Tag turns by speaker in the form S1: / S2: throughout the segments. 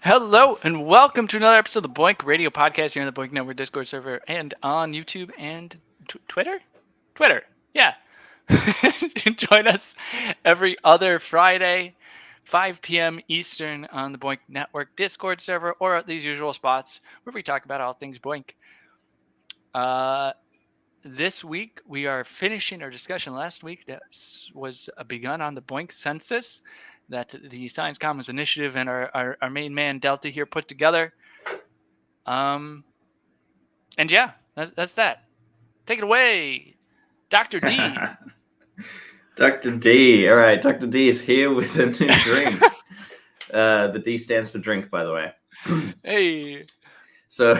S1: Hello and welcome to another episode of the BOINC Radio Podcast here on the BOINC Network Discord server and on YouTube and Twitter? Twitter, yeah. Join us every other Friday, 5 p.m. Eastern on the BOINC Network Discord server or at these usual spots where we talk about all things BOINC. This week we are finishing our discussion last week that was begun on the BOINC Census that the Science Commons Initiative and our main man Delta here put together. And yeah, that's that. Take it away, Dr. D.
S2: Dr. D. All right, Dr. D is here with a new drink. The D stands for drink, by the way.
S1: Hey.
S2: So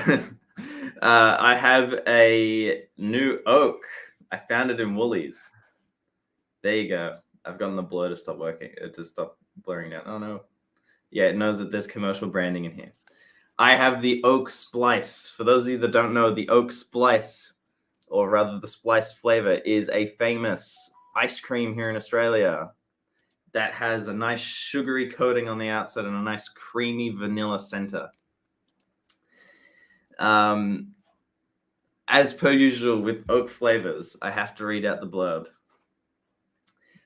S2: I have a new oak. I found it in Woolies. There you go. I've gotten the blur to stop working, to stop blurring out. Oh no. Yeah, it knows that there's commercial branding in here. I have the oak splice. For those of you that don't know, the oak splice, or rather the spliced flavor, is a famous ice cream here in Australia that has a nice sugary coating on the outside and a nice creamy vanilla center. As per usual with oak flavors, I have to read out the blurb.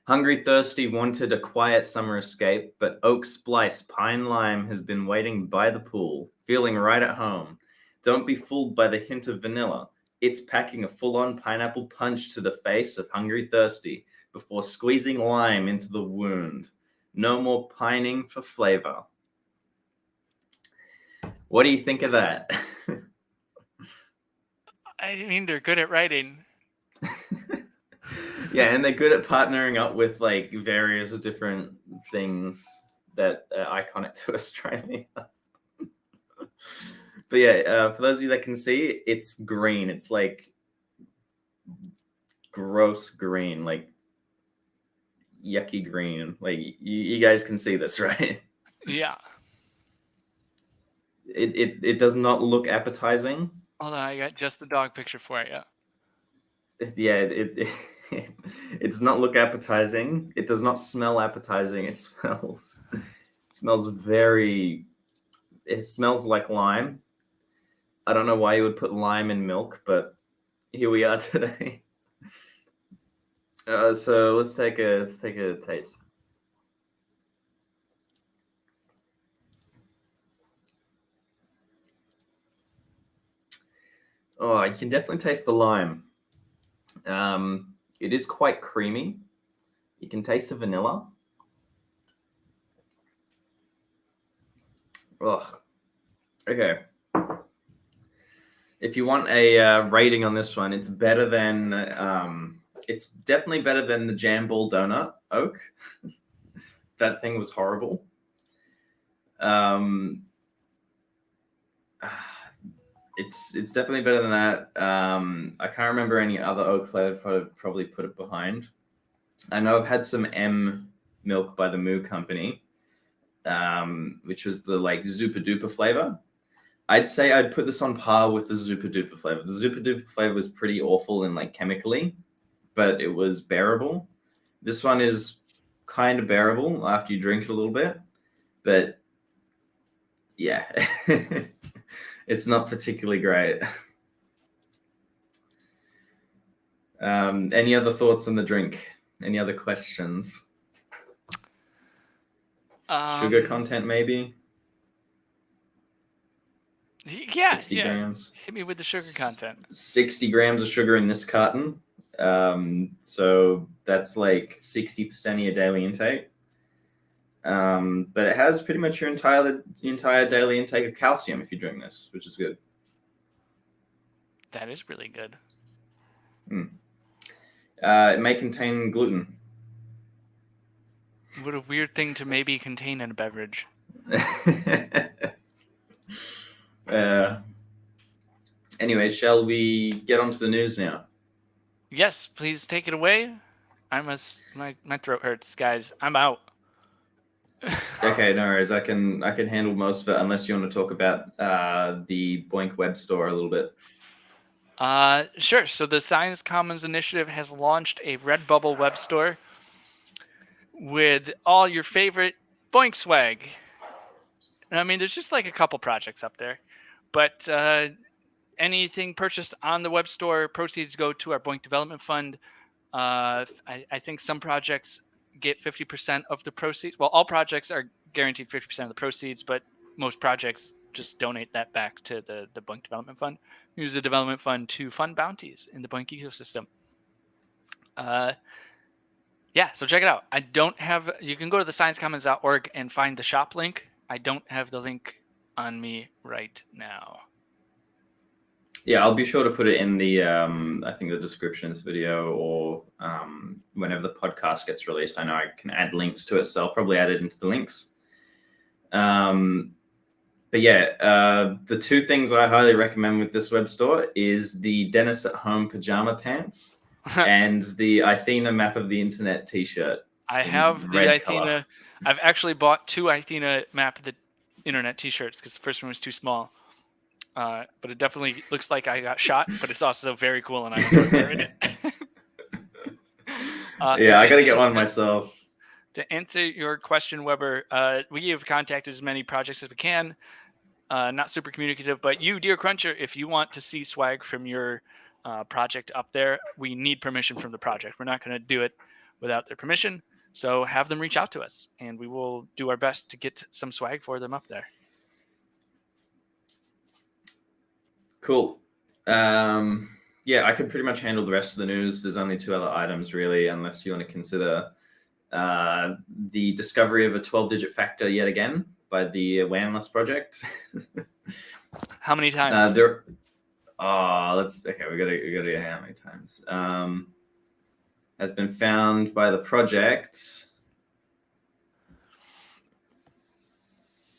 S2: Hungry Thirsty wanted a quiet summer escape, but Oak Splice Pine Lime has been waiting by the pool, feeling right at home. Don't be fooled by the hint of vanilla. It's packing a full-on pineapple punch to the face of Hungry Thirsty before squeezing lime into the wound. No more pining for flavor. What do you think of that?
S1: I mean, they're good at writing.
S2: Yeah, and they're good at partnering up with like various different things that are iconic to Australia. But yeah, for those of you that can see, it's green. It's like gross green, like yucky green. Like you guys can see this, right?
S1: Yeah.
S2: It does not look appetizing.
S1: Hold on, I got just the dog picture for it.
S2: Yeah, it does not look appetizing. It does not smell appetizing. It smells it smells like lime. I don't know why you would put lime in milk, but here we are today. So let's take a taste. Oh, you can definitely taste the lime. It is quite creamy. You can taste the vanilla. Ugh. Okay. If you want a rating on this one, it's better than. It's definitely better than the Jam Ball Donut Oak. That thing was horrible. It's definitely better than that. I can't remember any other oak flavor. Probably put it behind. I know I've had some M milk by the Moo Company, which was the like Zupa Duper flavor. I'd say I'd put this on par with the Zupa Duper flavor. The Zupa Duper flavor was pretty awful and like chemically, but it was bearable. This one is kind of bearable after you drink it a little bit, but yeah. It's not particularly great. Any other thoughts on the drink? Any other questions? Sugar content, maybe?
S1: Yeah,
S2: 60 grams.
S1: Hit me with the sugar content.
S2: 60 grams of sugar in this carton. So that's like 60% of your daily intake. But it has pretty much your entire daily intake of calcium if you're doing this, which is good.
S1: That is really good.
S2: It may contain gluten.
S1: What a weird thing to maybe contain in a beverage.
S2: Anyway, shall we get on to the news now?
S1: Yes, please take it away. My throat hurts, guys. I'm out.
S2: Okay, no worries. I can handle most of it unless you want to talk about the BOINC web store a little bit.
S1: Sure. So the Science Commons Initiative has launched a Redbubble web store with all your favorite BOINC swag. I mean, there's just like a couple projects up there, but anything purchased on the web store, proceeds go to our BOINC Development Fund. I think some projects get 50% of the proceeds. Well, all projects are guaranteed 50% of the proceeds, but most projects just donate that back to the BOINC Development Fund. Use the development fund to fund bounties in the BOINC ecosystem. Yeah, so check it out. I don't have, you can go to the sciencecommons.org and find the shop link. I don't have the link on me right now.
S2: Yeah, I'll be sure to put it in the, I think the description of this video, or whenever the podcast gets released. I know I can add links to it, so I'll probably add it into the links. But yeah, the two things I highly recommend with this web store is the Dennis at Home pajama pants and the Athena Map of the Internet t-shirt.
S1: I have the Athena. I've actually bought 2 Athena Map of the Internet t-shirts because the first one was too small. But it definitely looks like I got shot, but it's also very cool and I enjoy wearing it.
S2: Yeah, I gotta get one myself.
S1: To answer your question, Weber, we have contacted as many projects as we can. Not super communicative, but you, dear Cruncher, if you want to see swag from your project up there, we need permission from the project. We're not going to do it without their permission. So have them reach out to us, and we will do our best to get some swag for them up there.
S2: Cool. Yeah, I could pretty much handle the rest of the news. There's only 2 other items, really, unless you want to consider the discovery of a 12-digit factor yet again by the WANless project.
S1: How many times?
S2: We gotta get how many times. Has been found by the project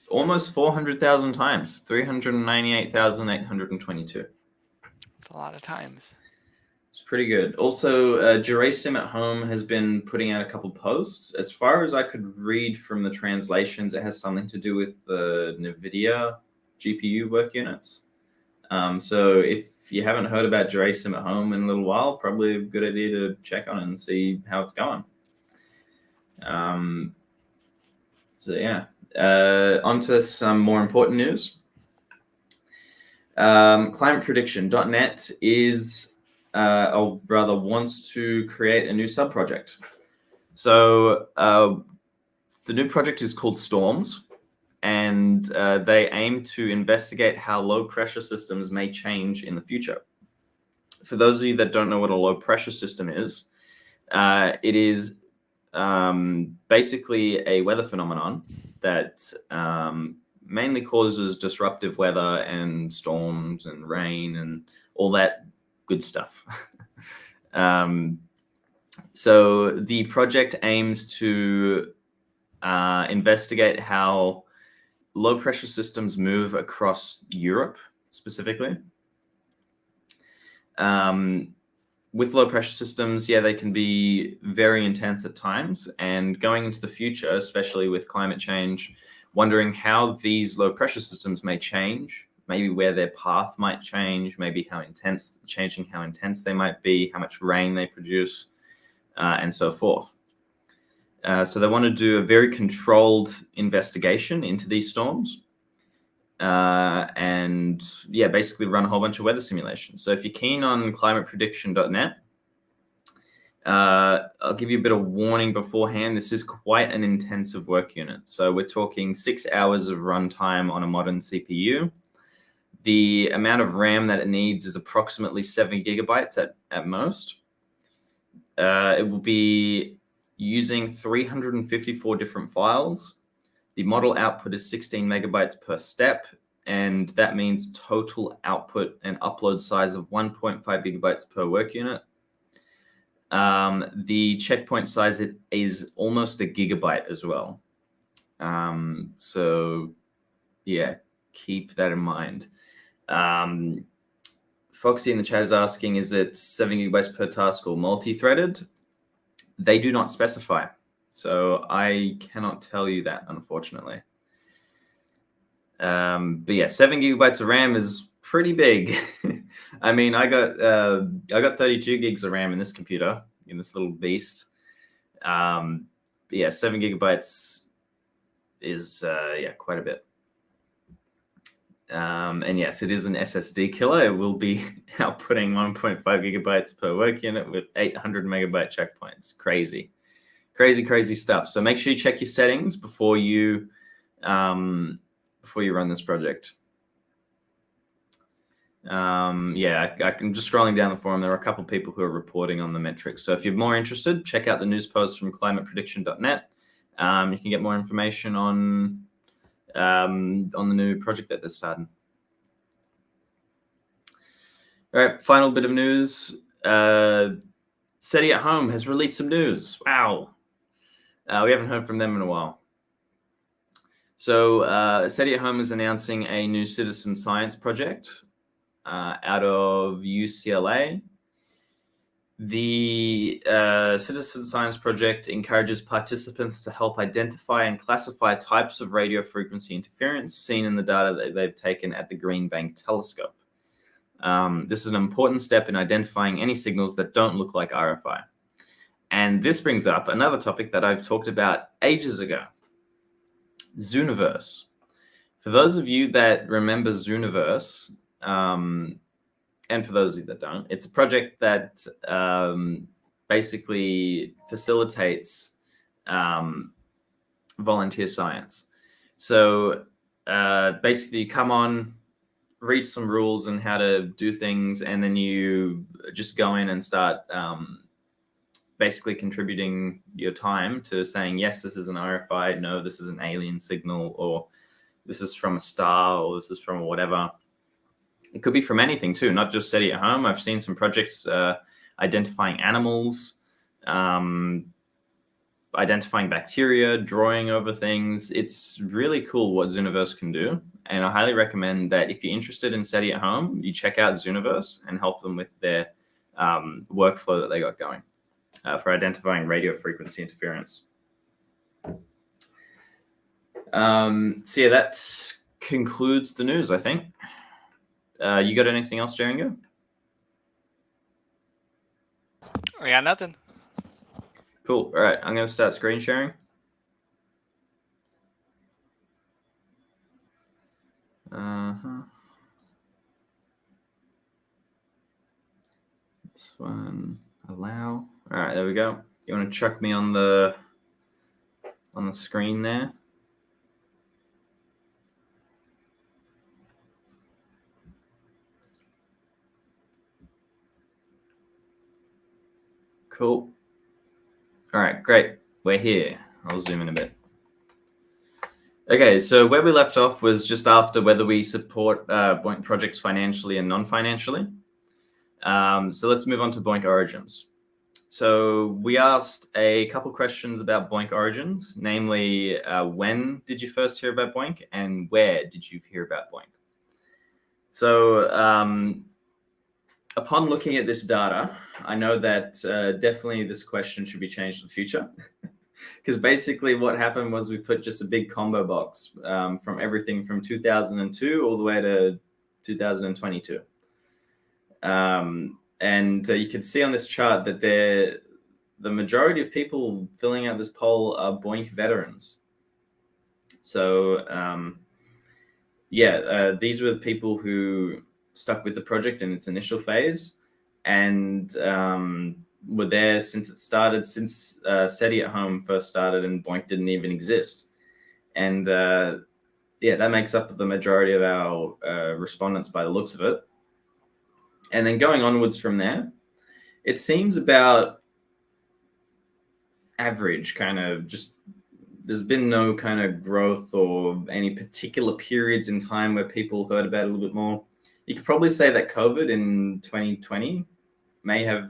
S2: almost 400,000 times, 398,822.
S1: It's a lot of times.
S2: It's pretty good. Also, Gerasim at Home has been putting out a couple posts. As far as I could read from the translations, it has something to do with the NVIDIA GPU work units. So if you haven't heard about Gerasim at Home in a little while, probably a good idea to check on it and see how it's going. So yeah, on to some more important news. ClimatePrediction.net is, or rather wants to create a new sub-project. So the new project is called Storms, and they aim to investigate how low-pressure systems may change in the future. For those of you that don't know what a low-pressure system is, it is basically a weather phenomenon that mainly causes disruptive weather and storms and rain and all that good stuff. So the project aims to investigate how low pressure systems move across Europe specifically. With low pressure systems, yeah, they can be very intense at times, and going into the future, especially with climate change, wondering how these low pressure systems may change, maybe where their path might change, maybe how intense they might be, how much rain they produce, and so forth. So they want to do a very controlled investigation into these storms. And yeah, basically run a whole bunch of weather simulations. So if you're keen on climateprediction.net, I'll give you a bit of warning beforehand. This is quite an intensive work unit. So we're talking 6 hours of runtime on a modern CPU. The amount of RAM that it needs is approximately 7 gigabytes at most. It will be using 354 different files. The model output is 16 megabytes per step, and that means total output and upload size of 1.5 gigabytes per work unit. The checkpoint size is almost a gigabyte as well. So yeah, keep that in mind. Foxy in the chat is asking, is it 7 gigabytes per task or multi-threaded? They do not specify. So I cannot tell you that, unfortunately. But yeah, 7 gigabytes of RAM is pretty big. I mean, I got 32 gigs of RAM in this computer, in this little beast. But yeah, 7 gigabytes is yeah, quite a bit. And yes, it is an SSD killer. It will be outputting 1.5 gigabytes per work unit with 800 megabyte checkpoints. Crazy stuff. So make sure you check your settings before you run this project. I'm just scrolling down the forum. There are a couple of people who are reporting on the metrics. So if you're more interested, check out the news post from climateprediction.net. You can get more information on the new project that they're starting. All right, final bit of news. SETI at Home has released some news. Wow. We haven't heard from them in a while. So SETI at Home is announcing a new citizen science project out of UCLA. The Citizen Science Project encourages participants to help identify and classify types of radio frequency interference seen in the data that they've taken at the Green Bank telescope. This is an important step in identifying any signals that don't look like RFI. And this brings up another topic that I've talked about ages ago, Zooniverse. For those of you that remember Zooniverse, and for those of you that don't, it's a project that basically facilitates volunteer science. So basically you come on, read some rules and how to do things, and then you just go in and start basically contributing your time to saying, yes, this is an RFI, no, this is an alien signal, or this is from a star, or this is from whatever. It could be from anything too, not just SETI at Home. I've seen some projects identifying animals, identifying bacteria, drawing over things. It's really cool what Zooniverse can do. And I highly recommend that if you're interested in SETI at Home, you check out Zooniverse and help them with their workflow that they got going for identifying radio frequency interference. So yeah, that concludes the news, I think. You got anything else, Jeringo?
S1: I got nothing.
S2: Cool. All right, I'm going to start screen sharing. This one, allow. All right, there we go. You want to chuck me on the screen there? Cool. All right, great. We're here. I'll zoom in a bit. Okay, so where we left off was just after whether we support BOINC projects financially and non-financially. So let's move on to BOINC origins. So we asked a couple questions about BOINC origins, namely, when did you first hear about BOINC and where did you hear about BOINC? So upon looking at this data, I know that definitely this question should be changed in the future. Because basically what happened was we put just a big combo box from everything from 2002 all the way to 2022. And you can see on this chart that the majority of people filling out this poll are BOINC veterans. So these were the people who stuck with the project in its initial phase and were there since it started, since SETI at Home first started and BOINC didn't even exist. And that makes up the majority of our respondents by the looks of it. And then going onwards from there, it seems about average, kind of just, there's been no kind of growth or any particular periods in time where people heard about it a little bit more. You could probably say that COVID in 2020 may have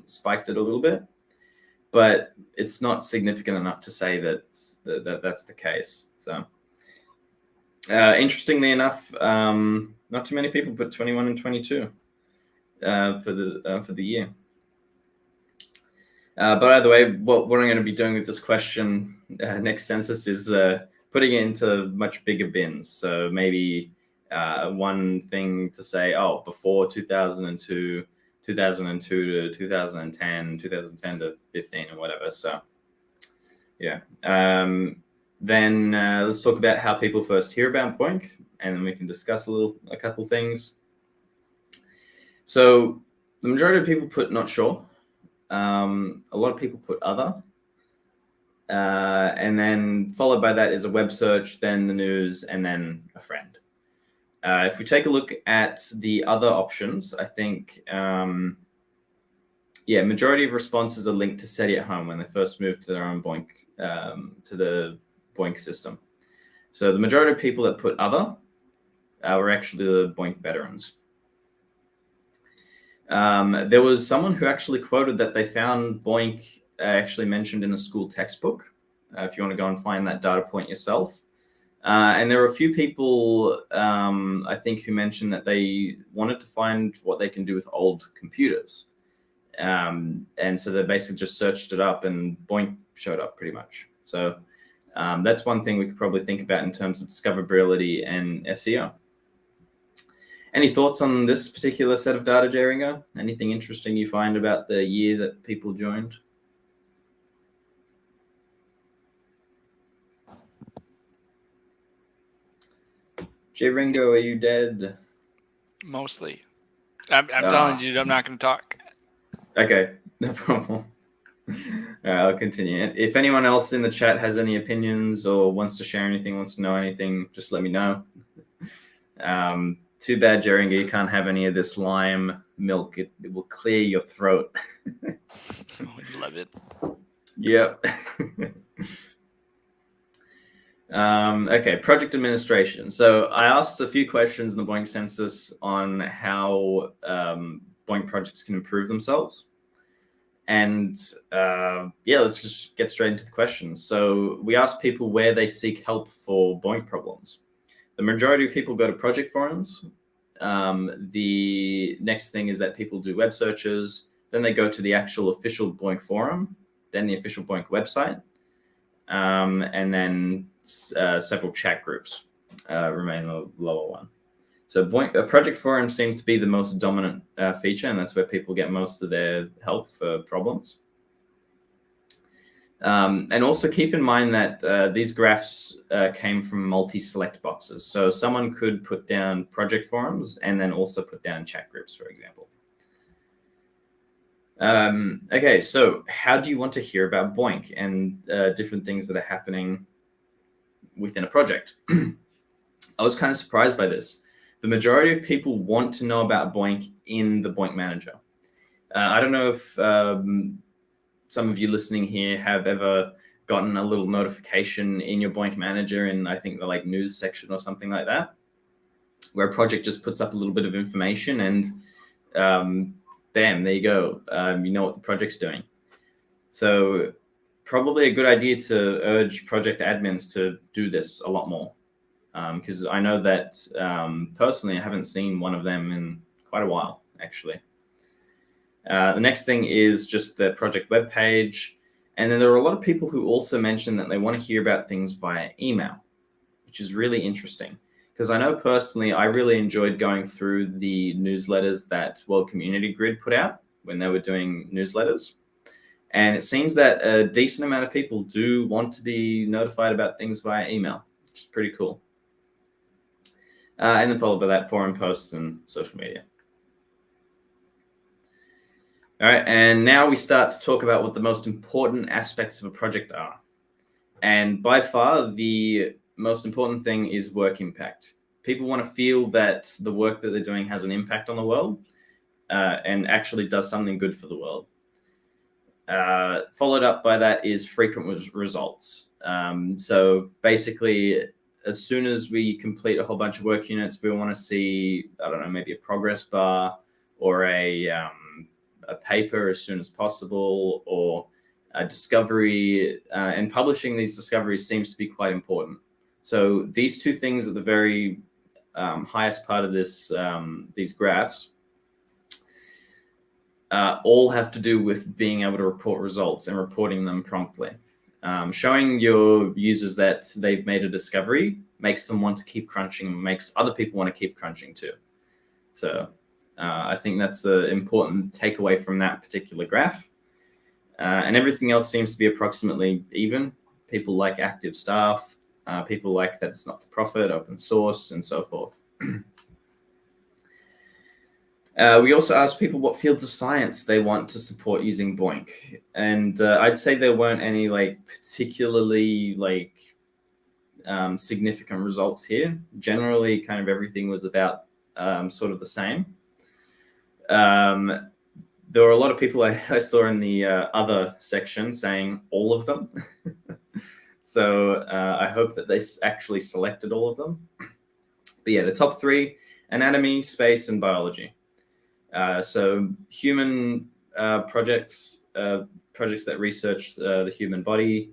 S2: spiked it a little bit, but it's not significant enough to say that's the case. So interestingly enough, not too many people put 21 and 22 for the year. But either way, what I'm going to be doing with this question next census is putting it into much bigger bins. So maybe one thing to say, before 2002, 2002 to 2010, 2010 to 15 or whatever. So yeah. Then let's talk about how people first hear about BOINC. and then we can discuss a couple things. So the majority of people put not sure. A lot of people put other. And then followed by that is a web search, then the news, and then a friend. If we take a look at the other options, I think, majority of responses are linked to SETI at home when they first moved to their own BOINC, to the BOINC system. So the majority of people that put other were actually the BOINC veterans. There was someone who actually quoted that they found BOINC actually mentioned in a school textbook, if you want to go and find that data point yourself. And there were a few people, I think, who mentioned that they wanted to find what they can do with old computers. And so they basically just searched it up and BOINC showed up pretty much. So that's one thing we could probably think about in terms of discoverability and SEO. Any thoughts on this particular set of data, Jay Ringo? Anything interesting you find about the year that people joined? Jay Ringo, are you dead?
S1: Mostly. I'm telling you, I'm not going to talk.
S2: Okay, no problem. All right, I'll continue. If anyone else in the chat has any opinions or wants to share anything, wants to know anything, just let me know. Too bad, Jeringa, you can't have any of this lime milk. It will clear your throat.
S1: I love it.
S2: Yep. Okay, project administration. So I asked a few questions in the BOINC census on how BOINC projects can improve themselves. And let's just get straight into the questions. So we asked people where they seek help for BOINC problems. The majority of people go to project forums. The next thing is that people do web searches. Then they go to the actual official BOINC forum, then the official BOINC website, and then several chat groups remain the lower one. So project forum seems to be the most dominant feature, and that's where people get most of their help for problems. And also keep in mind that these graphs came from multi-select boxes. So someone could put down project forums and then also put down chat groups, for example. Okay, so how do you want to hear about BOINC and different things that are happening within a project? I was kind of surprised by this. The majority of people want to know about BOINC in the BOINC manager. I don't know if some of you listening here have ever gotten a little notification in your BOINC manager in, I think, the news section or something like that, where a project just puts up a little bit of information and bam, there you go. You know what the project's doing. So probably a good idea to urge project admins to do this a lot more, because I know that personally I haven't seen one of them in quite a while, actually. The next thing is just the project webpage. And then there are a lot of people who also mention that they want to hear about things via email, which is really interesting. Because I know personally, I really enjoyed going through the newsletters that World Community Grid put out when they were doing newsletters. And it seems that a decent amount of people do want to be notified about things via email, which is pretty cool. And then followed by that, forum posts and social media. All right, and now we start to talk about what the most important aspects of a project are. And by far, the most important thing is work impact. People want to feel that the work that they're doing has an impact on the world and actually does something good for the world. Followed up by that is frequent results. So basically, as soon as we complete a whole bunch of work units, we want to see, I don't know, maybe a progress bar or a paper as soon as possible, or a discovery, and publishing these discoveries seems to be quite important. So these two things at the very highest part of this, these graphs, all have to do with being able to report results and reporting them promptly. Showing your users that they've made a discovery makes them want to keep crunching, and makes other people want to keep crunching too. So I think that's an important takeaway from that particular graph. And everything else seems to be approximately even. People like active staff. People like that it's not for profit, open source, and so forth. We also asked people what fields of science they want to support using BOINC, and I'd say there weren't any particularly significant results here. Generally, kind of everything was about sort of the same. There were a lot of people I saw in the other section saying all of them. So I hope that they actually selected all of them. But yeah, the top 3: anatomy, space, and biology. So human projects that research the human body,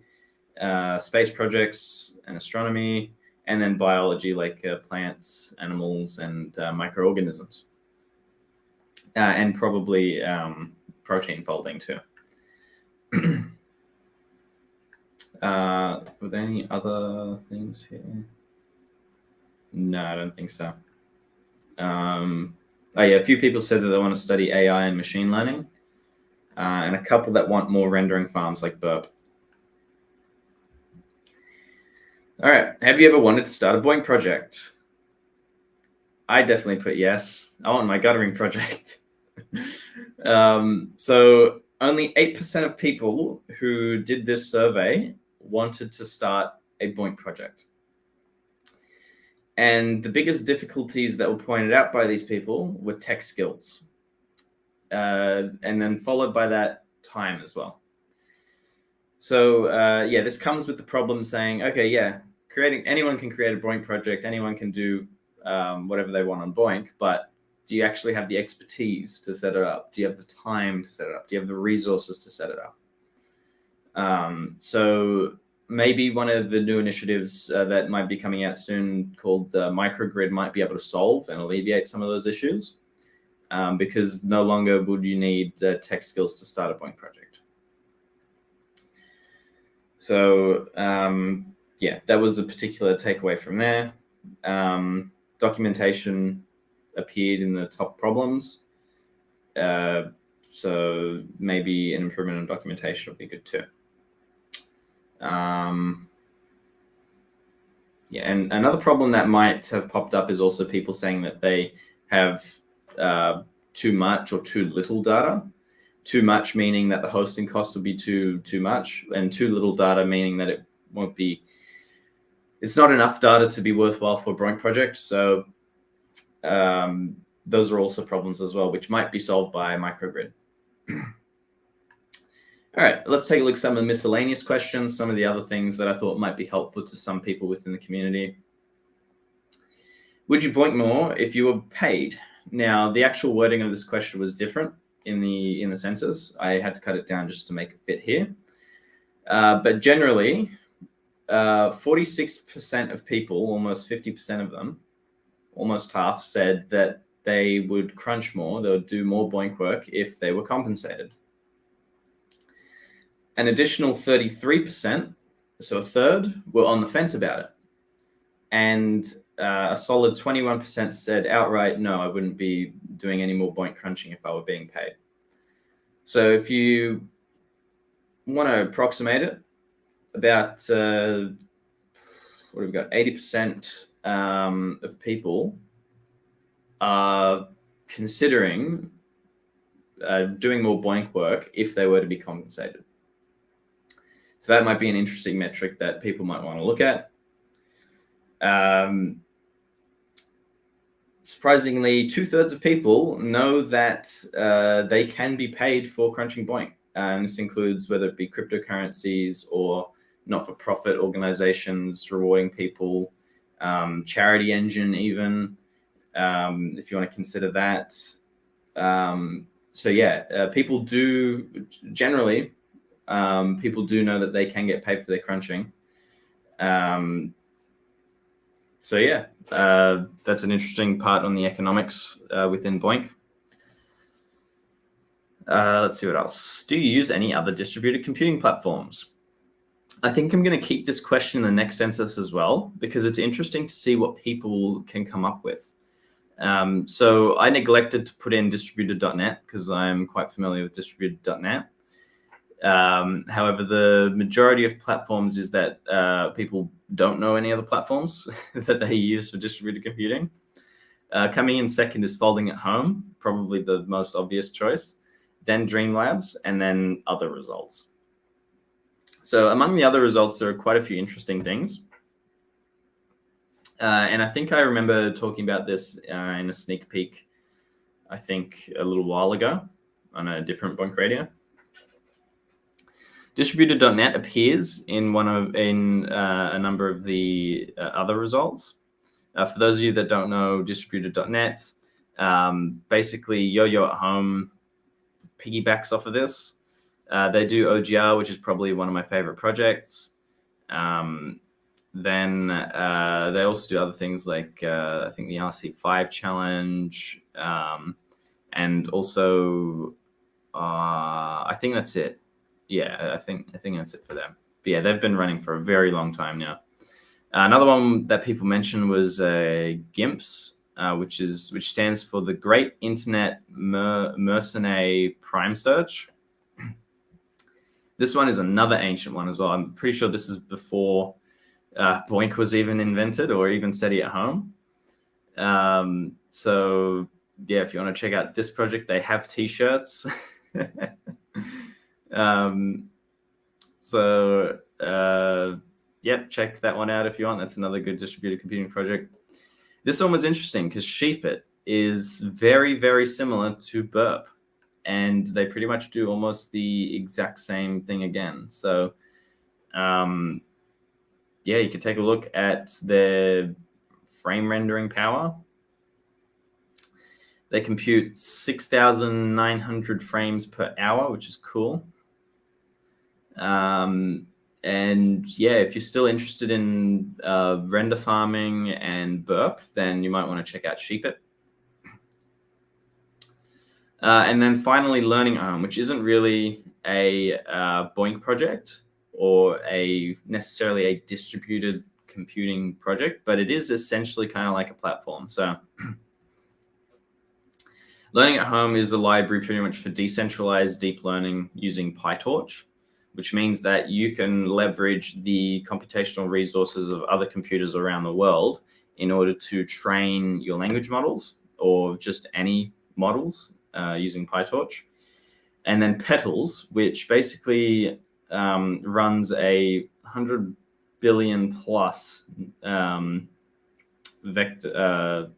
S2: space projects and astronomy, and then biology like plants, animals, and microorganisms. And probably protein folding too. Were there any other things here? No, I don't think so. Oh yeah, a few people said that they want to study AI and machine learning, and a couple that want more rendering farms like Burp. All right, have you ever wanted to start a BOINC project? I definitely put yes. I want my guttering project. So only 8% of people who did this survey wanted to start a BOINC project. And the biggest difficulties that were pointed out by these people were tech skills. And then followed by that, time as well. So yeah, this comes with the problem saying, okay, yeah, anyone can create a BOINC project, anyone can do whatever they want on BOINC, but do you actually have the expertise to set it up? Do you have the time to set it up? Do you have the resources to set it up? So maybe one of the new initiatives that might be coming out soon called the microgrid might be able to solve and alleviate some of those issues, because no longer would you need tech skills to start a BOINC project. So yeah, that was a particular takeaway from there. Documentation appeared in the top problems. So maybe an improvement in documentation would be good too. Yeah, and another problem that might have popped up is also people saying that they have too much or too little data. Too much meaning that the hosting cost will be too much, and too little data meaning that it's not enough data to be worthwhile for a BOINC project. So those are also problems as well, which might be solved by a microgrid. All right, let's take a look at some of the miscellaneous questions, some of the other things that I thought might be helpful to some people within the community. Would you BOINC more if you were paid? Now, the actual wording of this question was different in the census. I had to cut it down just to make it fit here. But generally, 46% of people, almost 50% of them, almost half, said that they would crunch more, they would do more BOINC work if they were compensated. An additional 33%, so a third, were on the fence about it. And a solid 21% said outright, no, I wouldn't be doing any more BOINC crunching if I were being paid. So if you want to approximate it, about, what have we got, 80% of people are considering doing more BOINC work if they were to be compensated. So that might be an interesting metric that people might want to look at. Surprisingly, 2/3 of people know that they can be paid for crunching BOINC. And this includes whether it be cryptocurrencies or not-for-profit organizations rewarding people, charity engine even, if you want to consider that. So yeah, people do generally, people do know that they can get paid for their crunching. So yeah, that's an interesting part on the economics within BOINC. Let's see what else. Do you use any other distributed computing platforms? I think I'm going to keep this question in the next census as well, because it's interesting to see what people can come up with. So I neglected to put in distributed.net because I'm quite familiar with distributed.net. However, the majority of platforms is that people don't know any other platforms that they use for distributed computing. Coming in second is Folding at Home, probably the most obvious choice, then Dreamlabs, and then other results. So among the other results, there are quite a few interesting things. And I think I remember talking about this in a sneak peek, I think a little while ago on a different BOINC radio. Distributed.net appears in a number of the other results. For those of you that don't know Distributed.net, basically Yo-Yo at Home piggybacks off of this. They do OGR, which is probably one of my favorite projects. Then they also do other things like I think the RC5 challenge, and also I think that's it. Yeah, I think that's it for them. But yeah, they've been running for a very long time now. Another one that people mentioned was GIMPS, which stands for the Great Internet Mercenary Prime Search. This one is another ancient one as well. I'm pretty sure this is before BOINC was even invented or even SETI at Home. So yeah, if you want to check out this project, they have t-shirts. Yep, check that one out if you want. That's another good distributed computing project. This one was interesting because Sheepit is very, very similar to Burp, and they pretty much do almost the exact same thing again. So yeah, you could take a look at their frame rendering power. They compute 6,900 frames per hour, which is cool. And yeah, if you're still interested in render farming and Burp, then you might want to check out Sheepit. And then finally, Learning at Home, which isn't really a BOINC project or necessarily a distributed computing project, but it is essentially kind of like a platform. So Learning at Home is a library pretty much for decentralized deep learning using PyTorch, which means that you can leverage the computational resources of other computers around the world in order to train your language models or just any models using PyTorch. And then Petals, which basically runs a 100 billion plus vector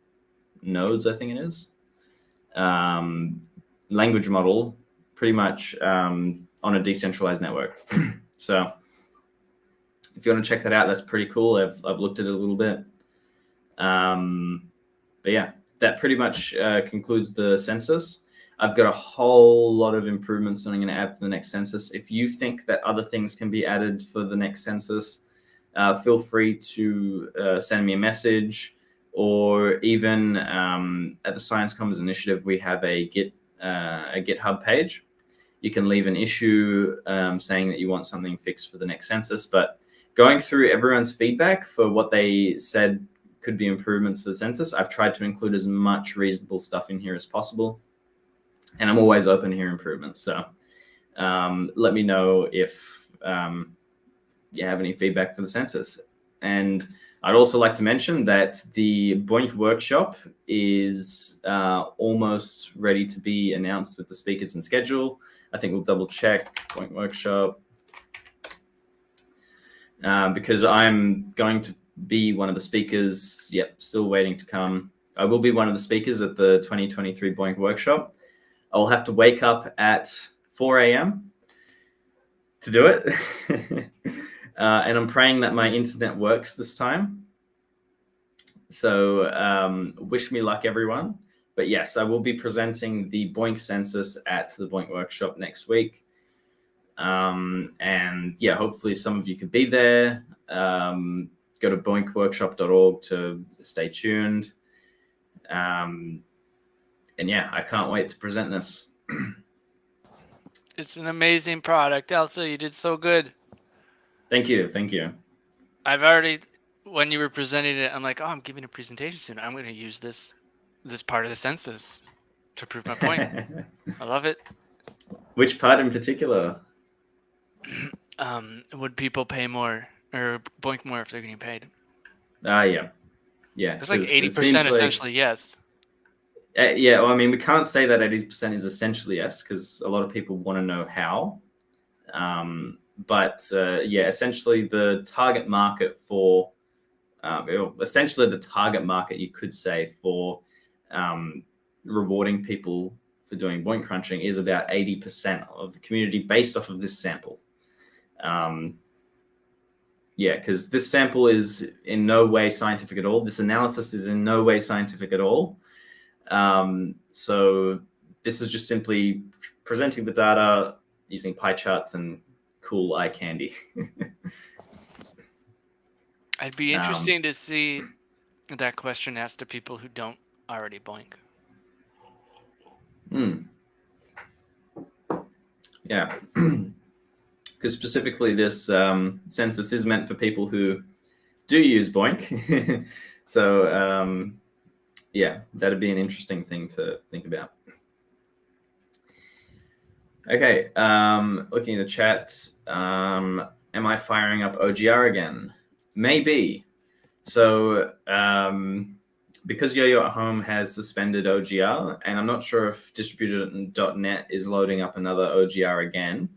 S2: nodes, I think it is, language model, pretty much on a decentralized network. So if you want to check that out, that's pretty cool. I've looked at it a little bit. But yeah, that pretty much concludes the census. I've got a whole lot of improvements that I'm going to add for the next census. If you think that other things can be added for the next census, feel free to send me a message, or even at the Science Commons Initiative, we have a GitHub page. You can leave an issue saying that you want something fixed for the next census. But going through everyone's feedback for what they said could be improvements for the census, I've tried to include as much reasonable stuff in here as possible. And I'm always open to hear improvements. So let me know if you have any feedback for the census. And I'd also like to mention that the BOINC workshop is almost ready to be announced with the speakers and schedule. I think we'll double check BOINC workshop because I'm going to be one of the speakers. Yep, still waiting to come. I will be one of the speakers at the 2023 BOINC workshop. I'll have to wake up at 4 a.m. to do it. And I'm praying that my internet works this time. So wish me luck, everyone. But yes, I will be presenting the BOINC census at the BOINC workshop next week. And yeah, hopefully some of you could be there. Go to boincworkshop.org to stay tuned. And yeah, I can't wait to present this.
S1: It's an amazing product, Elsa. You did so good.
S2: Thank you. Thank you.
S1: I've already, when you were presenting it, I'm like, oh, I'm giving a presentation soon. I'm going to use this part of the census to prove my point. I love it.
S2: Which part in particular?
S1: would people pay more or BOINC more if they're getting paid?
S2: Yeah.
S1: It's like
S2: 'Cause it
S1: 80%
S2: seems like
S1: essentially yes.
S2: yeah. Well, I mean, we can't say that 80% is essentially yes, because a lot of people want to know how. But yeah, essentially the target market for essentially the target market, you could say, for rewarding people for doing BOINC crunching is about 80% of the community based off of this sample. Yeah, because this sample is in no way scientific at all. This analysis is in no way scientific at all. So this is just simply presenting the data using pie charts and cool eye candy.
S1: I'd be interesting to see that question asked to people who don't already BOINC.
S2: Yeah. Because specifically this census is meant for people who do use BOINC. So yeah, that'd be an interesting thing to think about. Okay, looking at the chat, am I firing up OGR again? Maybe. So because Yo-Yo at Home has suspended OGR, and I'm not sure if distributed.net is loading up another OGR again,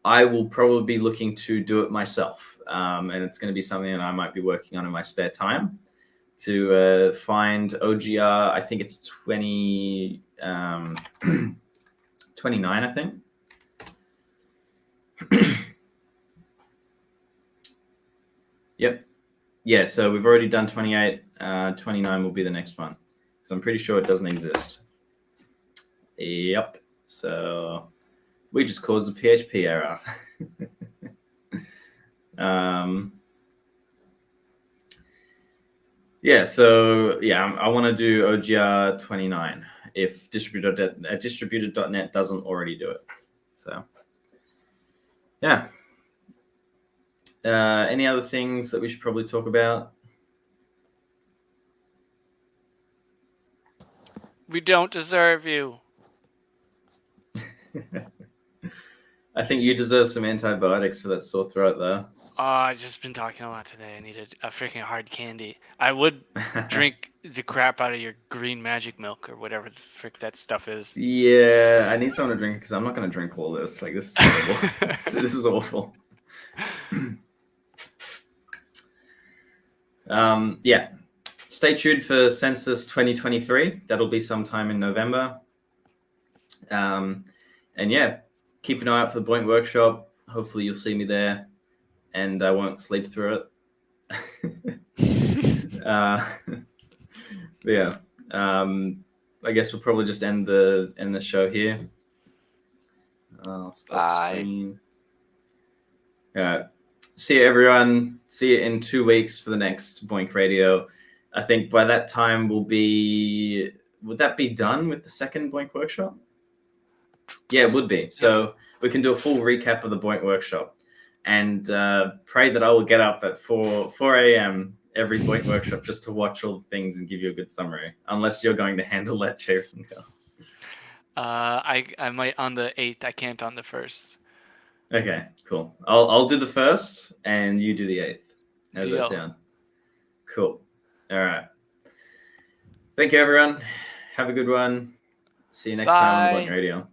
S2: I will probably be looking to do it myself. And it's going to be something that I might be working on in my spare time to find OGR. I think it's 29, I think. Yep. Yeah, so we've already done 28. 29 will be the next one. So I'm pretty sure it doesn't exist. Yep. So we just caused a PHP error. Yeah, so yeah, I want to do OGR 29 if distributed.net doesn't already do it. So yeah. Any other things that we should probably talk about?
S1: We don't deserve you.
S2: I think you deserve some antibiotics for that sore throat, though.
S1: Oh, I've just been talking a lot today. I needed a freaking hard candy. I would drink the crap out of your green magic milk or whatever the frick that stuff is.
S2: Yeah, I need someone to drink because I'm not going to drink all this. Like, this is terrible. This is awful. Yeah. Stay tuned for Census 2023. That'll be sometime in November. And yeah, keep an eye out for the BOINC workshop. Hopefully you'll see me there and I won't sleep through it. Yeah. I guess we'll probably just end the show here. I'll stop screen. All right. See you, everyone. See you in 2 weeks for the next BOINC Radio. I think by that time would that be done with the second BOINC workshop? Yeah, it would be. So we can do a full recap of the BOINC workshop and pray that I will get up at 4 a.m. every BOINC workshop just to watch all the things and give you a good summary, unless you're going to handle that, Chairman.
S1: I might on the 8th. I can't on the 1st.
S2: Okay, cool. I'll do the 1st and you do the 8th. How does that sound? Cool. All right. Thank you, everyone. Have a good one. See you next time on the BOINC Radio.